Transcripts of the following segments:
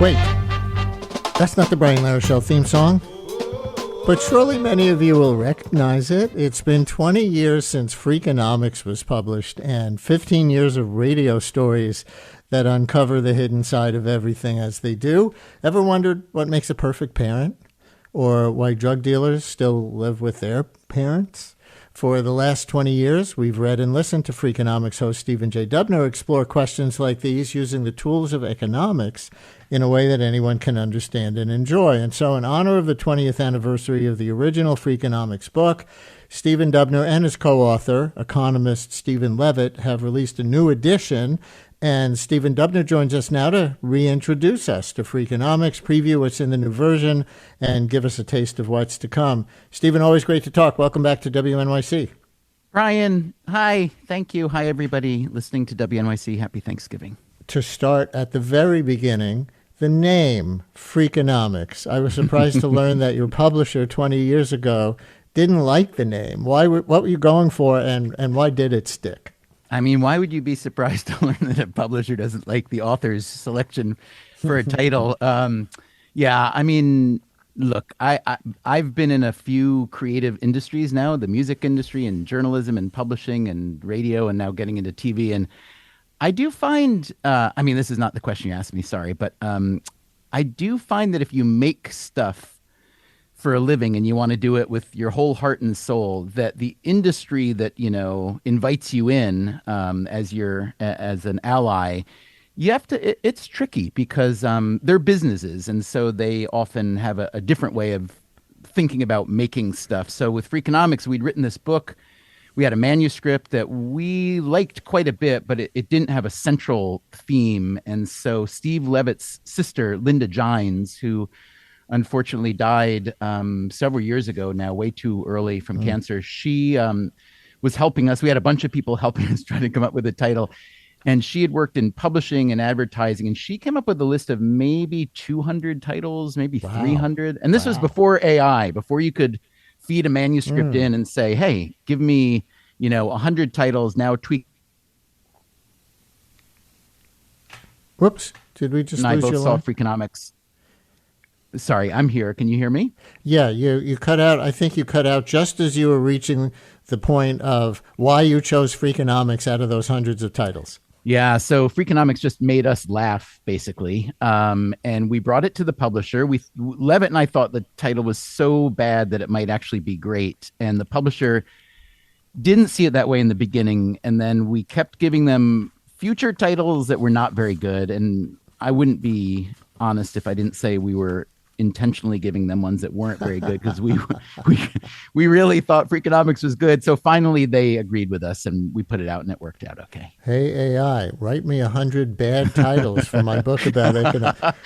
Wait, that's not the Brian Lara Show theme song, but surely many of you will recognize it. It's been 20 years since Freakonomics was published and 15 years of radio stories that uncover the hidden side of everything as they do. Ever wondered what makes a perfect parent? Or why drug dealers still live with their parents? For the last 20 years, we've read and listened to Freakonomics host Stephen J. Dubner explore questions like these using the tools of economics in a way that anyone can understand and enjoy. And so in honor of the 20th anniversary of the original Freakonomics book, Stephen Dubner and his co-author, economist Stephen Levitt, have released a new edition. And Stephen Dubner joins us now to reintroduce us to Freakonomics, preview what's in the new version, and give us a taste of what's to come. Stephen, always great to talk. Welcome back to WNYC. Brian, hi. Thank you. Hi, everybody listening to WNYC. Happy Thanksgiving. To start at the very beginning, the name Freakonomics. I was surprised to learn that your publisher 20 years ago didn't like the name. What were you going for, and why did it stick? I mean, why would you be surprised to learn that a publisher doesn't like the author's selection for a title? Yeah, I mean, look, I've been in a few creative industries now, the music industry and journalism and publishing and radio and now getting into TV. And I do find, I mean, this is not the question you asked me, sorry, but I do find that if you make stuff for a living and you want to do it with your whole heart and soul, that the industry that, you know, invites you in as an ally, you have to, it's tricky because they're businesses. And so they often have a different way of thinking about making stuff. So with Freakonomics, we'd written this book. We had a manuscript that we liked quite a bit, but it didn't have a central theme. And so Steve Levitt's sister, Linda Gines, who unfortunately died several years ago now, way too early from cancer. She was helping us. We had a bunch of people helping us try to come up with a title. And she had worked in publishing and advertising. And she came up with a list of maybe 200 titles, maybe 300. And this was before AI, before you could feed a manuscript in and say, hey, give me, 100 titles, now tweak. Whoops. Did we just lose your line? And I both saw Freakonomics. Sorry, I'm here. Can you hear me? Yeah, you cut out. I think you cut out just as you were reaching the point of why you chose Freakonomics out of those hundreds of titles. Yeah, so Freakonomics just made us laugh, basically. And we brought it to the publisher. Levitt and I thought the title was so bad that it might actually be great. And the publisher didn't see it that way in the beginning. And then we kept giving them future titles that were not very good. And I wouldn't be honest if I didn't say we were intentionally giving them ones that weren't very good, because we really thought Freakonomics was good. So finally they agreed with us and we put it out and it worked out okay. Hey AI, write me 100 bad titles for my book about economics.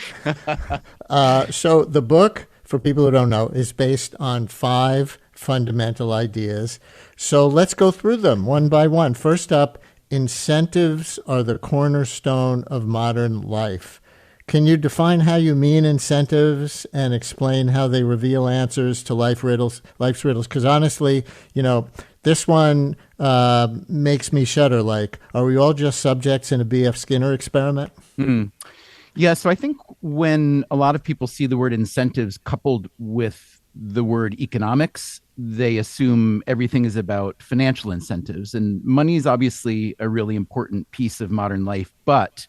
So the book, for people who don't know, is based on 5 fundamental ideas. So let's go through them one by one. First up, incentives are the cornerstone of modern life. Can you define how you mean incentives and explain how they reveal answers to life's riddles? Because honestly, this one makes me shudder. Like, are we all just subjects in a B.F. Skinner experiment? Yeah, so I think when a lot of people see the word incentives coupled with the word economics, they assume everything is about financial incentives. And money is obviously a really important piece of modern life, but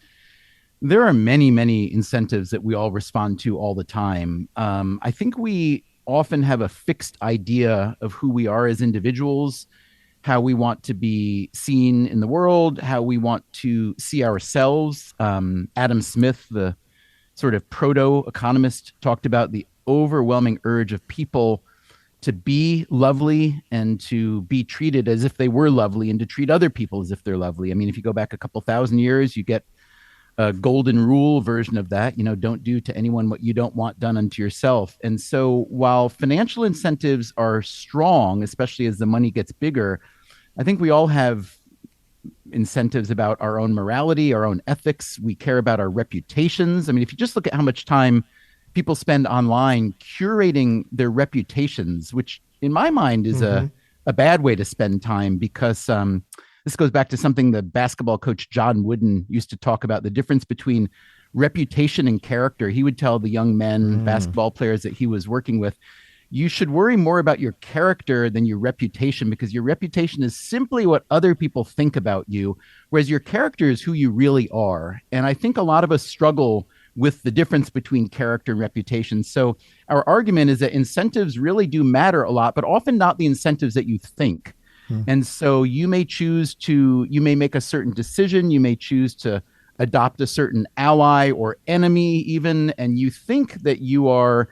there are many, many incentives that we all respond to all the time. I think we often have a fixed idea of who we are as individuals, how we want to be seen in the world, how we want to see ourselves. Adam Smith, the sort of proto-economist, talked about the overwhelming urge of people to be lovely and to be treated as if they were lovely and to treat other people as if they're lovely. I mean, if you go back a couple thousand years, you get a golden rule version of that, don't do to anyone what you don't want done unto yourself. And so while financial incentives are strong, especially as the money gets bigger, I think we all have incentives about our own morality, our own ethics. We care about our reputations. I mean, if you just look at how much time people spend online curating their reputations, which in my mind is a bad way to spend time, because this goes back to something the basketball coach John Wooden used to talk about, the difference between reputation and character. He would tell the young men, basketball players that he was working with, you should worry more about your character than your reputation, because your reputation is simply what other people think about you, whereas your character is who you really are. And I think a lot of us struggle with the difference between character and reputation. So our argument is that incentives really do matter a lot, but often not the incentives that you think. And so you may make a certain decision, you may choose to adopt a certain ally or enemy even, and you think that you are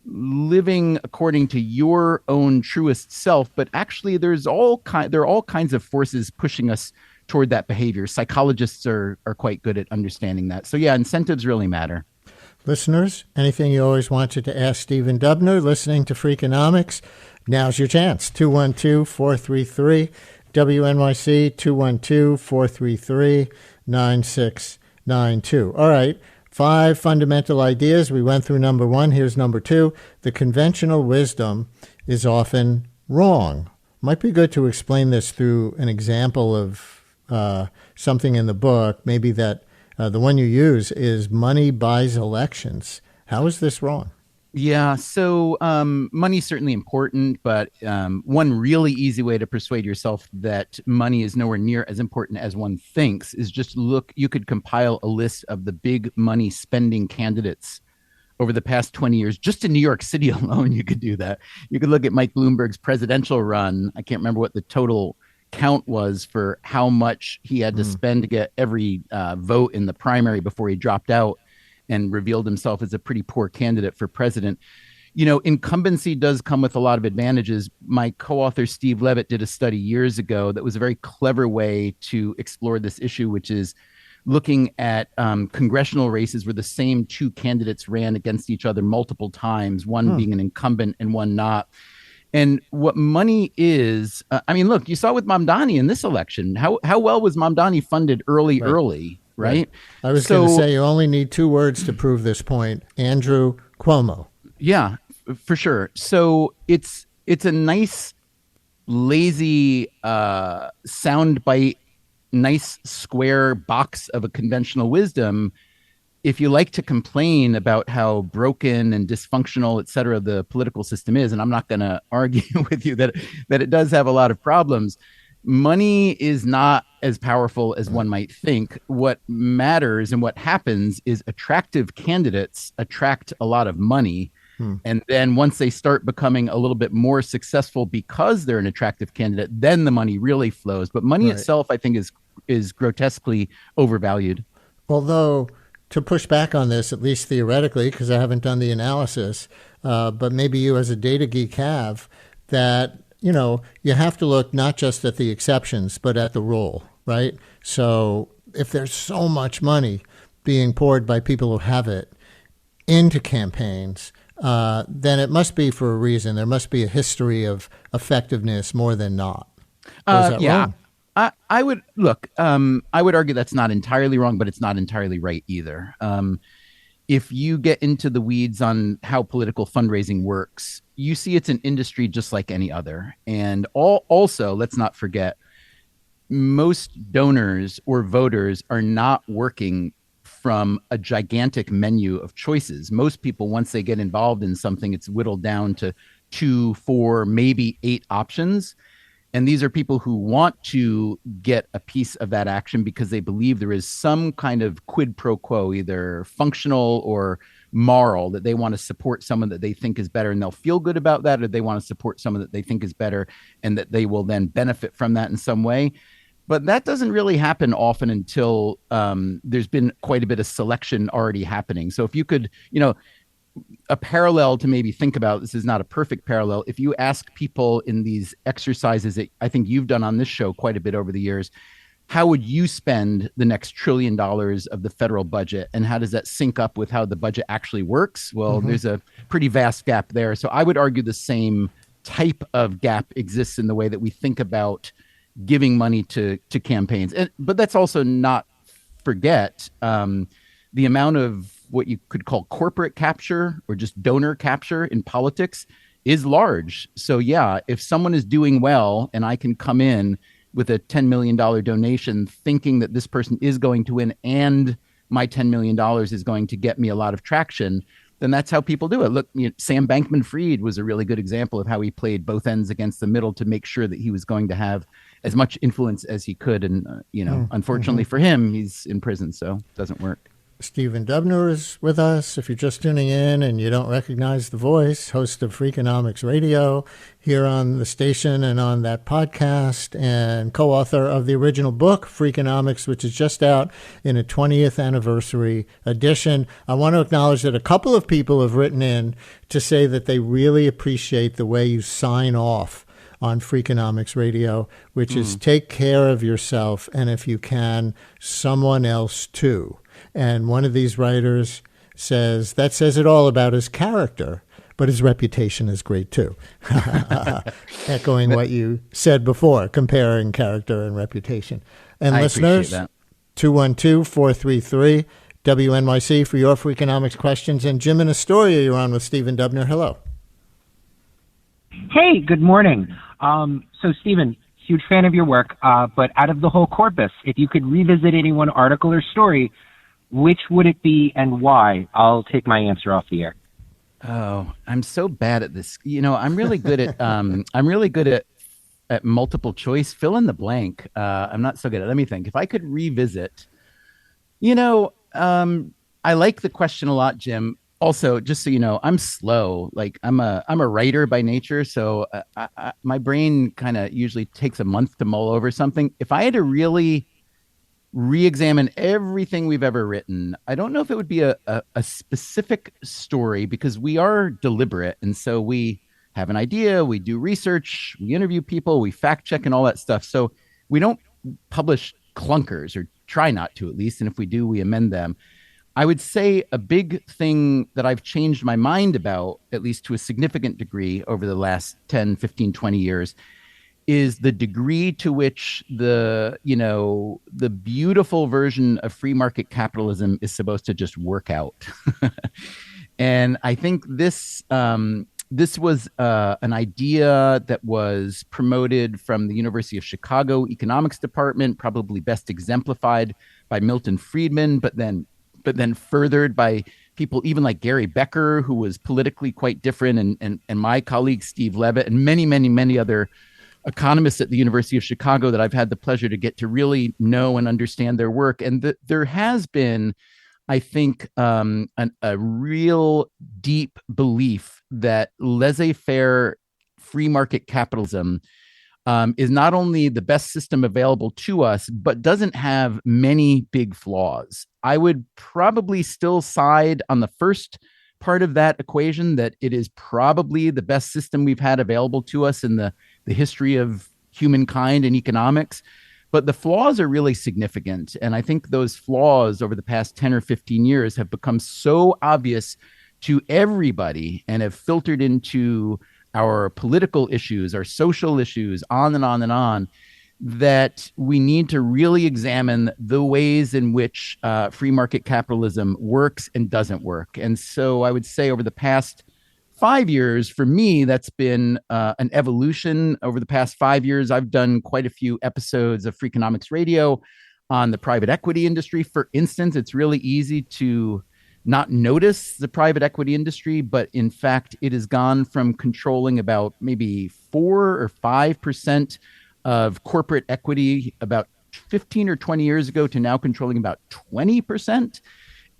living according to your own truest self, but actually there are all kinds of forces pushing us toward that behavior. Psychologists are quite good at understanding that. So yeah, incentives really matter. Listeners, anything you always wanted to ask Stephen Dubner listening to Freakonomics, now's your chance. 212-433-WNYC, 212-433-9692. All right, 5 fundamental ideas. We went through number 1. Here's number 2. The conventional wisdom is often wrong. Might be good to explain this through an example of something in the book, maybe that the one you use is money buys elections. How is this wrong? Yeah, so money's certainly important, but one really easy way to persuade yourself that money is nowhere near as important as one thinks is just look. You could compile a list of the big money spending candidates over the past 20 years. Just in New York City alone, you could do that. You could look at Mike Bloomberg's presidential run. I can't remember what the total count was for how much he had to spend to get every vote in the primary before he dropped out and revealed himself as a pretty poor candidate for president. You know, incumbency does come with a lot of advantages. My co-author, Steve Levitt, did a study years ago that was a very clever way to explore this issue, which is looking at congressional races where the same 2 candidates ran against each other multiple times, one being an incumbent and one not. And what money is, I mean, look, you saw with Mamdani in this election, how well was Mamdani funded early, right? I was going to say you only need 2 words to prove this point. Andrew Cuomo. Yeah, for sure. So it's a nice, lazy soundbite, nice square box of a conventional wisdom. If you like to complain about how broken and dysfunctional, et cetera, the political system is, and I'm not going to argue with you that it does have a lot of problems, money is not as powerful as one might think. What matters and what happens is attractive candidates attract a lot of money. And then once they start becoming a little bit more successful because they're an attractive candidate, then the money really flows. But money itself, I think, is grotesquely overvalued. Although, to push back on this, at least theoretically, because I haven't done the analysis, but maybe you as a data geek have, that, you know, you have to look not just at the exceptions, but at the rule, right? So if there's so much money being poured by people who have it into campaigns, then it must be for a reason. There must be a history of effectiveness more than not. Is that wrong? I would look. I would argue that's not entirely wrong, but it's not entirely right either. If you get into the weeds on how political fundraising works, you see it's an industry just like any other. And also, let's not forget, most donors or voters are not working from a gigantic menu of choices. Most people, once they get involved in something, it's whittled down to 2, 4, maybe 8 options. And these are people who want to get a piece of that action because they believe there is some kind of quid pro quo, either functional or moral, that they want to support someone that they think is better and they'll feel good about that, or they want to support someone that they think is better and that they will then benefit from that in some way. But that doesn't really happen often until there's been quite a bit of selection already happening. So if you could, a parallel to maybe think about, this is not a perfect parallel. If you ask people in these exercises that I think you've done on this show quite a bit over the years, how would you spend the next $1 trillion of the federal budget? And how does that sync up with how the budget actually works? Well, there's a pretty vast gap there. So I would argue the same type of gap exists in the way that we think about giving money to campaigns. But let's also not forget the amount of what you could call corporate capture or just donor capture in politics is large. So yeah, if someone is doing well and I can come in with a $10 million donation thinking that this person is going to win and my $10 million is going to get me a lot of traction, then that's how people do it. Look, Sam Bankman-Fried was a really good example of how he played both ends against the middle to make sure that he was going to have as much influence as he could. And, unfortunately for him, he's in prison, so it doesn't work. Stephen Dubner is with us. If you're just tuning in and you don't recognize the voice, host of Freakonomics Radio here on the station and on that podcast, and co-author of the original book, Freakonomics, which is just out in a 20th anniversary edition. I want to acknowledge that a couple of people have written in to say that they really appreciate the way you sign off on Freakonomics Radio, which is take care of yourself, and if you can, someone else too. And one of these writers says that says it all about his character, but his reputation is great too. Echoing what you said before, comparing character and reputation. And I listeners, 212-433-WNYC for your Freakonomics questions. And Jim in Astoria, you're on with Stephen Dubner. Hello. Hey, good morning. So, Stephen, huge fan of your work, but out of the whole corpus, if you could revisit any one article or story, which would it be and why? I'll take my answer off the air. Oh, I'm so bad at this. I'm really good at at multiple choice. Fill in the blank. I'm not so good at. Let me think. If I could revisit, I like the question a lot, Jim. Also, just so you know, I'm slow. Like I'm a writer by nature, so my brain kind of usually takes a month to mull over something. If I had to really re-examine everything we've ever written, I don't know if it would be a specific story, because we are deliberate, and so we have an idea, we do research, we interview people, we fact check and all that stuff. So we don't publish clunkers, or try not to, at least, and if we do, we amend them. I would say a big thing that I've changed my mind about, at least to a significant degree over the last 10, 15, 20 years, is the degree to which the beautiful version of free market capitalism is supposed to just work out. And I think this was an idea that was promoted from the University of Chicago Economics Department, probably best exemplified by Milton Friedman, but then furthered by people even like Gary Becker, who was politically quite different, and my colleague Steve Levitt, and many, many, many other economists at the University of Chicago that I've had the pleasure to get to really know and understand their work. And there has been, I think, a real deep belief that laissez-faire free market capitalism is not only the best system available to us, but doesn't have many big flaws. I would probably still side on the first part of that equation, that it is probably the best system we've had available to us in the history of humankind and economics. But the flaws are really significant. And I think those flaws over the past 10 or 15 years have become so obvious to everybody and have filtered into our political issues, our social issues, on and on and on, that we need to really examine the ways in which free market capitalism works and doesn't work. And so I would say over the past 5 years, for me, that's been an evolution. Over the past 5 years, I've done quite a few episodes of Freakonomics Radio on the private equity industry. For instance, it's really easy to not notice the private equity industry, but in fact, it has gone from controlling about maybe 4 or 5% of corporate equity about 15 or 20 years ago to now controlling about 20%.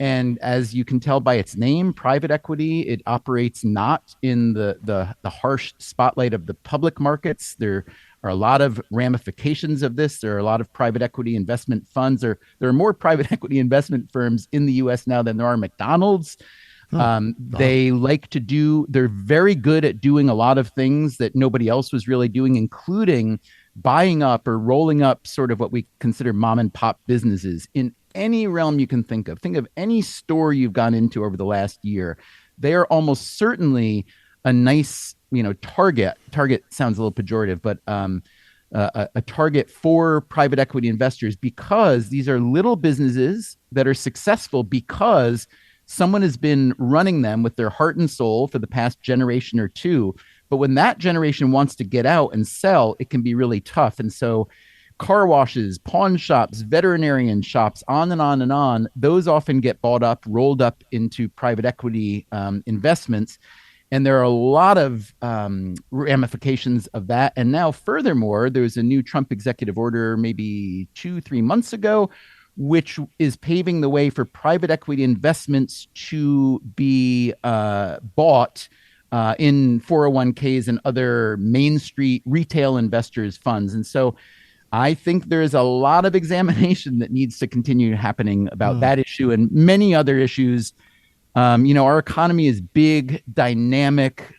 And as you can tell by its name, private equity, it operates not in the harsh spotlight of the public markets. There are a lot of ramifications of this. There are a lot of private equity investment funds. There are more private equity investment firms in the U.S. now than there are McDonald's. They're very good at doing a lot of things that nobody else was really doing, including buying up or rolling up sort of what we consider mom and pop businesses in any realm you can think of. Think of any store you've gone into over the last year. They are almost certainly a nice, target. Target sounds a little pejorative, but a target for private equity investors, because these are little businesses that are successful because someone has been running them with their heart and soul for the past generation or two. But when that generation wants to get out and sell, it can be really tough. And so car washes, pawn shops, veterinarian shops, on and on and on. Those often get bought up, rolled up into private equity investments. And there are a lot of ramifications of that. And now, furthermore, there's a new Trump executive order maybe 2-3 months ago, which is paving the way for private equity investments to be bought in 401ks and other Main Street retail investors' funds. And so I think there's a lot of examination that needs to continue happening about that issue and many other issues. Our economy is big, dynamic.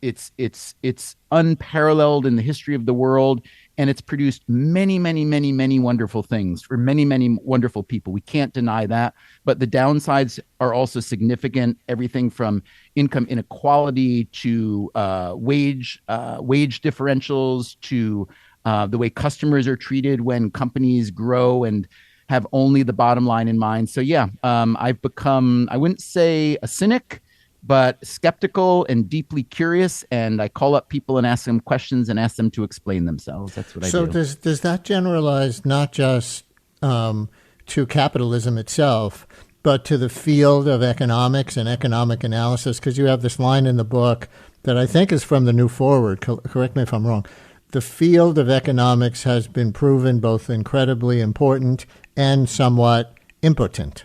It's unparalleled in the history of the world, and it's produced many, many, many, many wonderful things for many, many wonderful people. We can't deny that, but the downsides are also significant. Everything from income inequality to wage differentials to the way customers are treated when companies grow and have only the bottom line in mind. So yeah, I've become, I wouldn't say a cynic, but skeptical and deeply curious. And I call up people and ask them questions and ask them to explain themselves. That's what I do. So does that generalize not just to capitalism itself, but to the field of economics and economic analysis? Because you have this line in the book that I think is from the New Forward. Correct me if I'm wrong. The field of economics has been proven both incredibly important and somewhat impotent.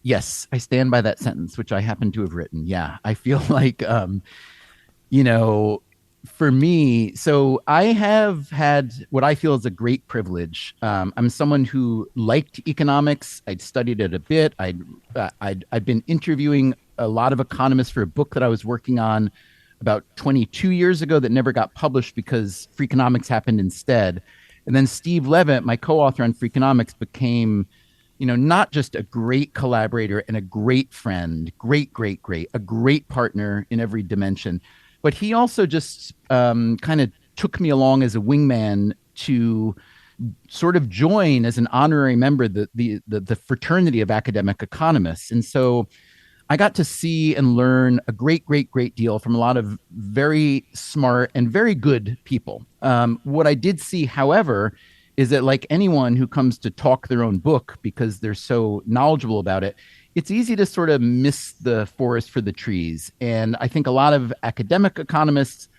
Yes, I stand by that sentence, which I happen to have written. Yeah, I feel like, for me, so I have had what I feel is a great privilege. I'm someone who liked economics. I'd studied it a bit. I'd been interviewing a lot of economists for a book that I was working on about 22 years ago that never got published because Freakonomics happened instead. And then Steve Levitt, my co-author on Freakonomics, became, not just a great collaborator and a great friend, a great partner in every dimension, but he also just kind of took me along as a wingman to sort of join as an honorary member the fraternity of academic economists. And so I got to see and learn a great deal from a lot of very smart and very good people. What I did see, however, is that like anyone who comes to talk their own book because they're so knowledgeable about it, it's easy to sort of miss the forest for the trees. And I think a lot of academic economists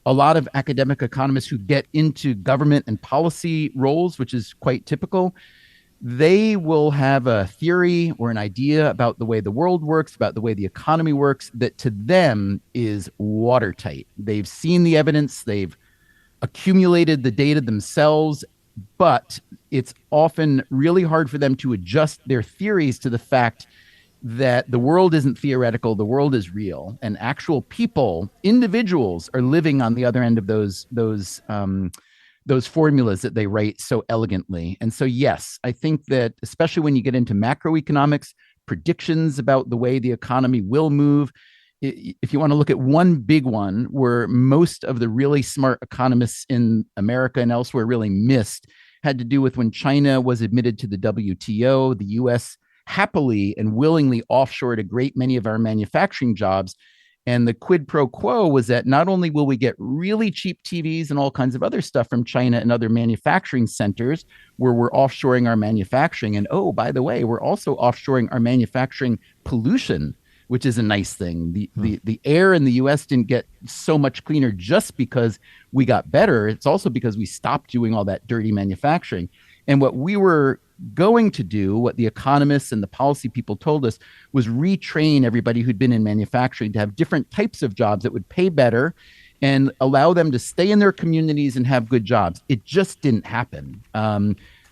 who get into government and policy roles, which is quite typical, they will have a theory or an idea about the way the world works, about the way the economy works, that to them is watertight. They've seen the evidence, they've accumulated the data themselves, but it's often really hard for them to adjust their theories to the fact that the world isn't theoretical, the world is real, and actual people, individuals, are living on the other end of those formulas that they write so elegantly. And so, yes, I think that especially when you get into macroeconomics, predictions about the way the economy will move, if you want to look at one big one where most of the really smart economists in America and elsewhere really missed, had to do with when China was admitted to the WTO, the US happily and willingly offshored a great many of our manufacturing jobs. And the quid pro quo was that not only will we get really cheap TVs and all kinds of other stuff from China and other manufacturing centers where we're offshoring our manufacturing. And oh, by the way, we're also offshoring our manufacturing pollution, which is a nice thing. The air in the US didn't get so much cleaner just because we got better. It's also because we stopped doing all that dirty manufacturing. And what we were going to do, what the economists and the policy people told us, was retrain everybody who'd been in manufacturing to have different types of jobs that would pay better and allow them to stay in their communities and have good jobs. It just didn't happen.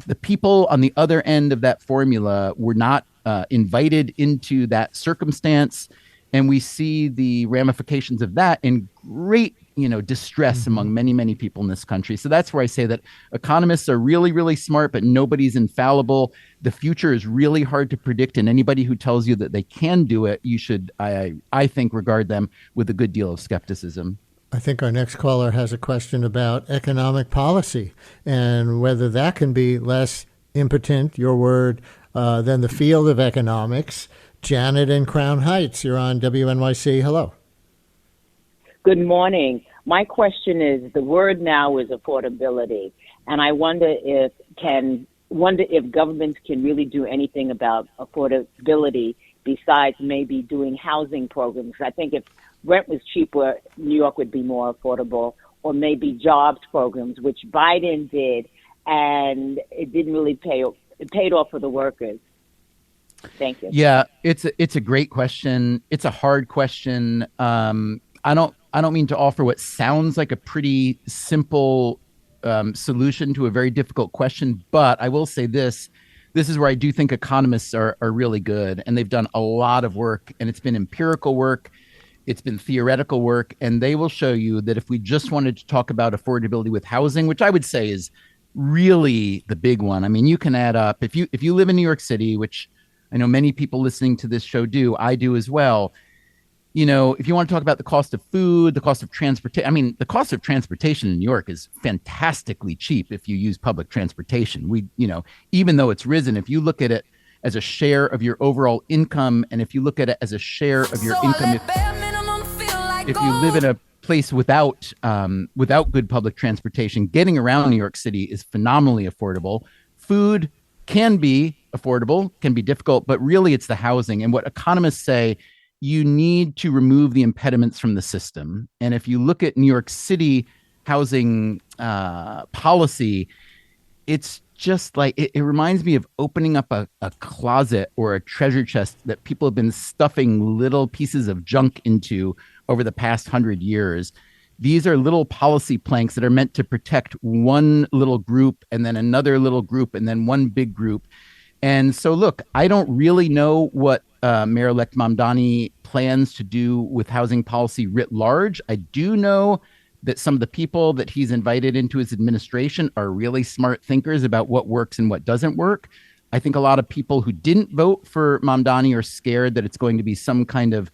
The people on the other end of that formula were not invited into that circumstance. And we see the ramifications of that in great distress among many, many people in this country. So that's where I say that economists are really, really smart, but nobody's infallible. The future is really hard to predict. And anybody who tells you that they can do it, you should, I think, regard them with a good deal of skepticism. I think our next caller has a question about economic policy and whether that can be less impotent, your word, than the field of economics. Janet in Crown Heights, you're on WNYC. Hello. Good morning. My question is, the word now is affordability. And I wonder if governments can really do anything about affordability besides maybe doing housing programs. I think if rent was cheaper, New York would be more affordable, or maybe jobs programs, which Biden did, and it didn't really it paid off for the workers. Thank you. Yeah, it's a great question. It's a hard question. I don't mean to offer what sounds like a pretty simple solution to a very difficult question, but I will say this. This is where I do think economists are really good, and they've done a lot of work, and it's been empirical work. It's been theoretical work, and they will show you that if we just wanted to talk about affordability with housing, which I would say is really the big one. I mean, you can add up, if you live in New York City, which I know many people listening to this show do, I do as well. You know, if you want to talk about the cost of food, the cost of transportation, I mean, the cost of transportation in New York is fantastically cheap if you use public transportation. Even though it's risen, if you look at it as a share of your overall income, and if you look at it as a share of your income, if you live in a place without good public transportation, getting around New York City is phenomenally affordable. Food can be affordable, can be difficult, but really it's the housing. And what economists say, you need to remove the impediments from the system. And if you look at New York City housing policy, it's just like, it reminds me of opening up a closet or a treasure chest that people have been stuffing little pieces of junk into over the past 100 years. These are little policy planks that are meant to protect one little group and then another little group and then one big group. And so, look, I don't really know what Mayor-elect Mamdani plans to do with housing policy writ large. I do know that some of the people that he's invited into his administration are really smart thinkers about what works and what doesn't work. I think a lot of people who didn't vote for Mamdani are scared that it's going to be some kind of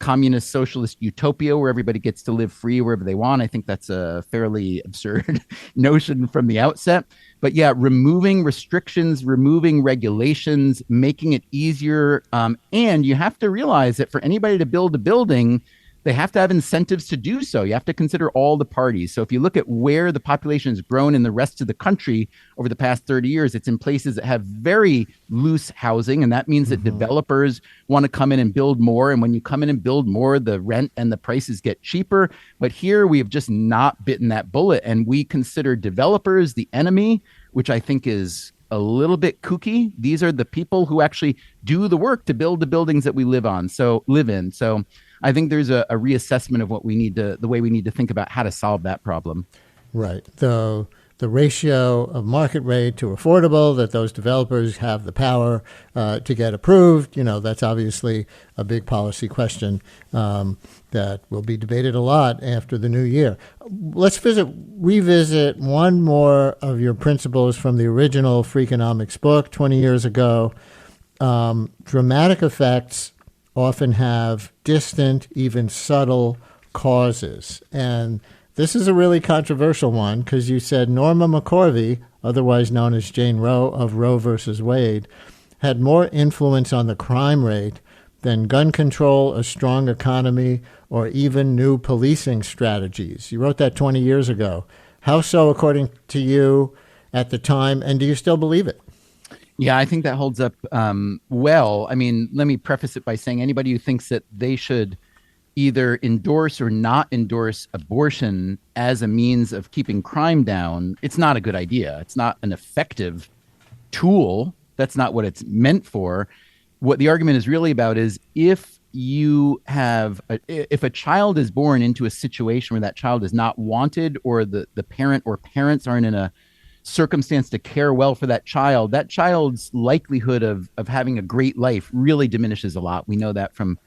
communist socialist utopia where everybody gets to live free wherever they want. I think that's a fairly absurd notion from the outset. But yeah, removing restrictions, removing regulations, making it easier. And you have to realize that for anybody to build a building, they have to have incentives to do so. You have to consider all the parties. So if you look at where the population has grown in the rest of the country over the past 30 years, it's in places that have very loose housing. And that means that developers want to come in and build more. And when you come in and build more, the rent and the prices get cheaper. But here we have just not bitten that bullet. And we consider developers the enemy, which I think is a little bit kooky. These are the people who actually do the work to build the buildings that we live in. So I think there's a reassessment of the way we need to think about how to solve that problem. Right. The ratio of market rate to affordable that those developers have the power to get approved, that's obviously a big policy question that will be debated a lot after the new year. Let's revisit one more of your principles from the original Freakonomics book 20 years ago. Dramatic effects often have distant, even subtle causes. And this is a really controversial one because you said Norma McCorvey, otherwise known as Jane Roe of Roe versus Wade, had more influence on the crime rate than gun control, a strong economy, or even new policing strategies. You wrote that 20 years ago. How so, according to you, at the time, and do you still believe it? Yeah, I think that holds up well. I mean, let me preface it by saying anybody who thinks that they should either endorse or not endorse abortion as a means of keeping crime down, it's not a good idea. It's not an effective tool. That's not what it's meant for. What the argument is really about is if a child is born into a situation where that child is not wanted, or the parent or parents aren't in a circumstance to care well for that child's likelihood of having a great life really diminishes a lot. We know that from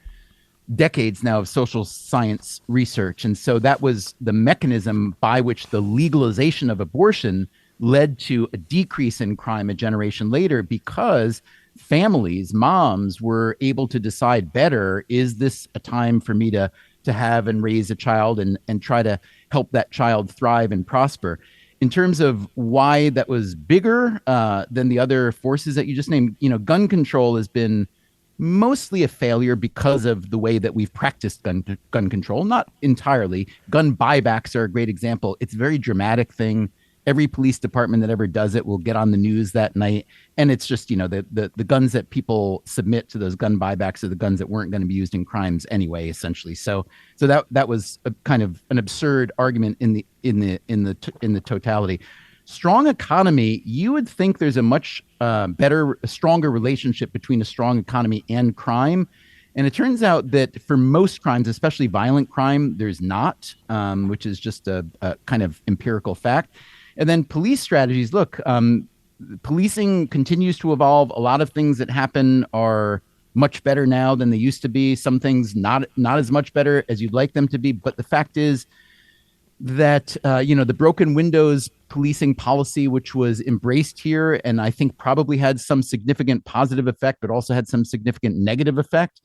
decades now of social science research. And so that was the mechanism by which the legalization of abortion led to a decrease in crime a generation later, because families, moms, were able to decide better, is this a time for me to have and raise a child and try to help that child thrive and prosper. In terms of why that was bigger than the other forces that you just named, gun control has been mostly a failure because of the way that we've practiced gun control. Not entirely. Gun buybacks are a great example. It's a very dramatic thing. every police department that ever does it will get on the news that night. And it's just, the guns that people submit to those gun buybacks are the guns that weren't going to be used in crimes anyway, essentially. So that was a kind of an absurd argument in the totality. Strong economy, you would think there's a much stronger relationship between a strong economy and crime. And it turns out that for most crimes, especially violent crime, there's not, which is just a kind of empirical fact. And then police strategies, look, policing continues to evolve. A lot of things that happen are much better now than they used to be. Some things not as much better as you'd like them to be. But the fact is that, the broken windows policing policy, which was embraced here, and I think probably had some significant positive effect, but also had some significant negative effect.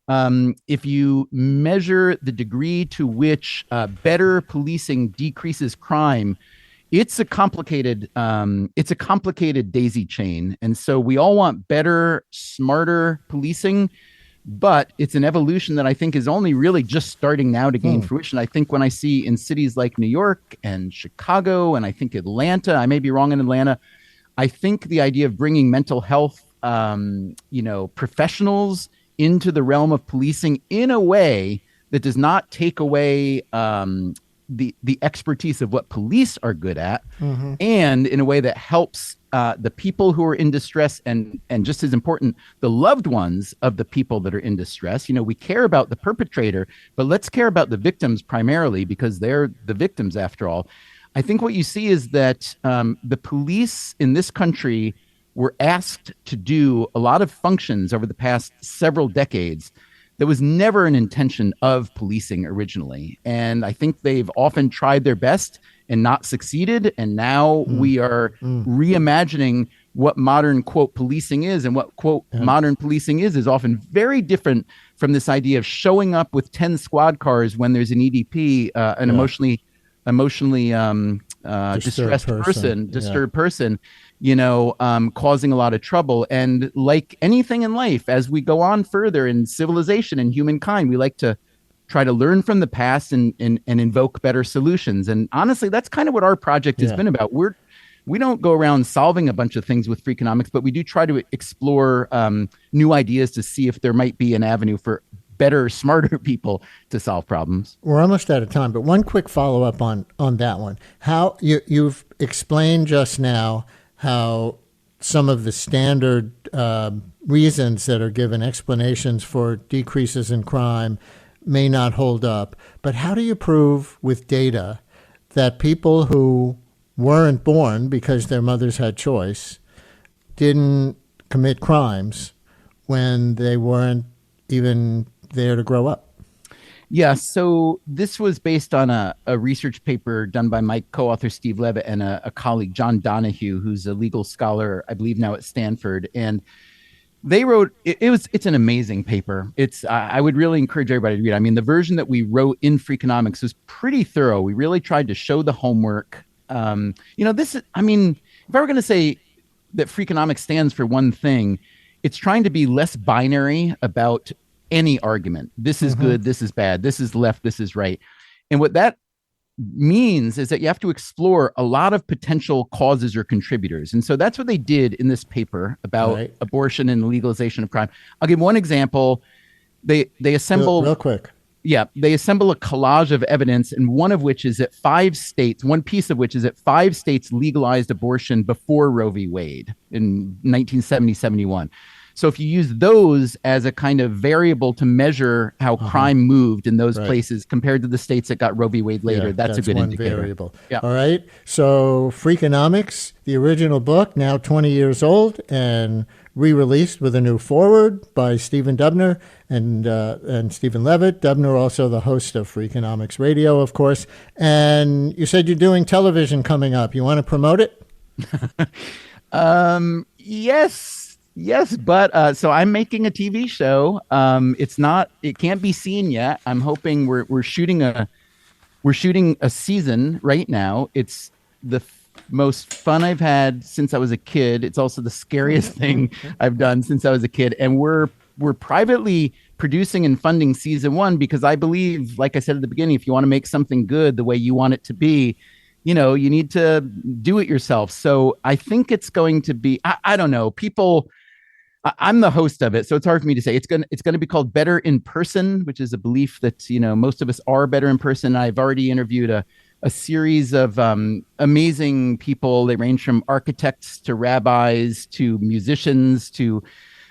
If you measure the degree to which better policing decreases crime, it's a complicated daisy chain. And so we all want better, smarter policing, but it's an evolution that I think is only really just starting now to gain fruition. I think when I see in cities like New York and Chicago, and I think Atlanta, I may be wrong in Atlanta, I think the idea of bringing mental health, professionals into the realm of policing in a way that does not take away the expertise of what police are good at, and in a way that helps the people who are in distress and just as important, the loved ones of the people that are in distress. We care about the perpetrator, but let's care about the victims primarily because they're the victims after all. I think what you see is that the police in this country were asked to do a lot of functions over the past several decades that was never an intention of policing originally. And I think they've often tried their best and not succeeded. And now we are reimagining what modern, quote, policing is. And what, quote, modern policing is often very different from this idea of showing up with 10 squad cars when there's an EDP, an emotionally distressed disturbed person, causing a lot of trouble. And like anything in life, as we go on further in civilization and humankind, we like to try to learn from the past and invoke better solutions. And honestly, that's kind of what our project has been about. We don't go around solving a bunch of things with Freakonomics, but we do try to explore new ideas to see if there might be an avenue for better, smarter people to solve problems. We're almost out of time, but one quick follow-up on that one. How you've explained just now how some of the standard reasons that are given, explanations for decreases in crime, may not hold up. But how do you prove with data that people who weren't born because their mothers had choice didn't commit crimes when they weren't even there to grow up? Yeah, so this was based on a research paper done by my co-author Steve Levitt and a colleague, John Donahue, who's a legal scholar, I believe now at Stanford. And they wrote, it's an amazing paper. I would really encourage everybody to read it. I mean, the version that we wrote in Freakonomics was pretty thorough. We really tried to show the homework. If I were going to say that Freakonomics stands for one thing, it's trying to be less binary about any argument. This is good, this is bad, this is left, this is right. And what that means is that you have to explore a lot of potential causes or contributors. And so that's what they did in this paper about abortion and the legalization of crime. I'll give one example. They assemble real quick. Yeah, they assemble a collage of evidence, and one piece of which is that 5 states legalized abortion before Roe v. Wade in 1970-71. So if you use those as a kind of variable to measure how crime moved in those places compared to the states that got Roe v. Wade later, that's a good indicator. Variable. Yeah. All right. So Freakonomics, the original book, now 20 years old and re-released with a new foreword by Stephen Dubner and Stephen Levitt. Dubner also the host of Freakonomics Radio, of course. And you said you're doing television coming up. You want to promote it? Yes, but so I'm making a TV show. It can't be seen yet. I'm hoping we're shooting a season right now. It's the most fun I've had since I was a kid. It's also the scariest thing I've done since I was a kid. And we're privately producing and funding season 1 because I believe, like I said at the beginning, if you want to make something good the way you want it to be, you need to do it yourself. So I think it's going to be, I don't know, people, I'm the host of it, so it's hard for me to say. It's gonna be called Better in Person, which is a belief that most of us are better in person. I've already interviewed a series of amazing people. They range from architects to rabbis to musicians to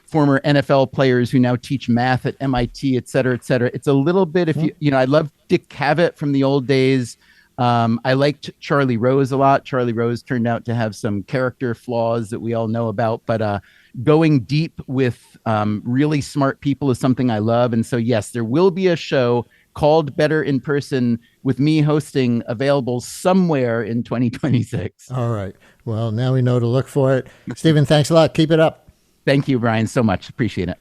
former NFL players who now teach math at MIT, et cetera, et cetera. It's a little bit, if I love Dick Cavett from the old days. I liked Charlie Rose a lot. Charlie Rose turned out to have some character flaws that we all know about, but going deep with really smart people is something I love. And so, yes, there will be a show called Better in Person with me hosting, available somewhere in 2026. All right. Well, now we know to look for it. Stephen, thanks a lot. Keep it up. Thank you, Brian, so much. Appreciate it.